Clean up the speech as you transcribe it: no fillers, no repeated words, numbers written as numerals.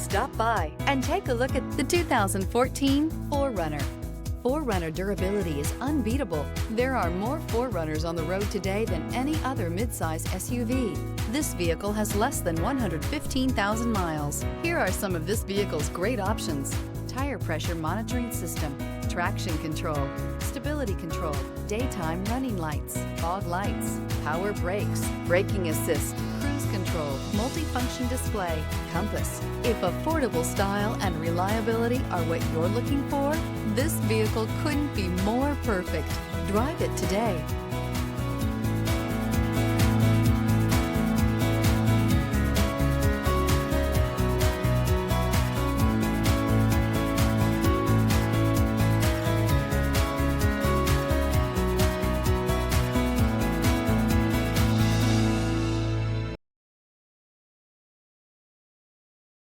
Stop by and take a look at the 2014 4Runner. 4Runner durability is unbeatable. There are more 4Runners on the road today than any other midsize SUV. This vehicle has less than 115,000 miles. Here are some of this vehicle's great options: tire pressure monitoring system, traction control, stability control, daytime running lights, fog lights, power brakes, braking assist, cruise control, multifunction display, compass. If affordable style and reliability are what you're looking for, this vehicle couldn't be more perfect. Drive it today.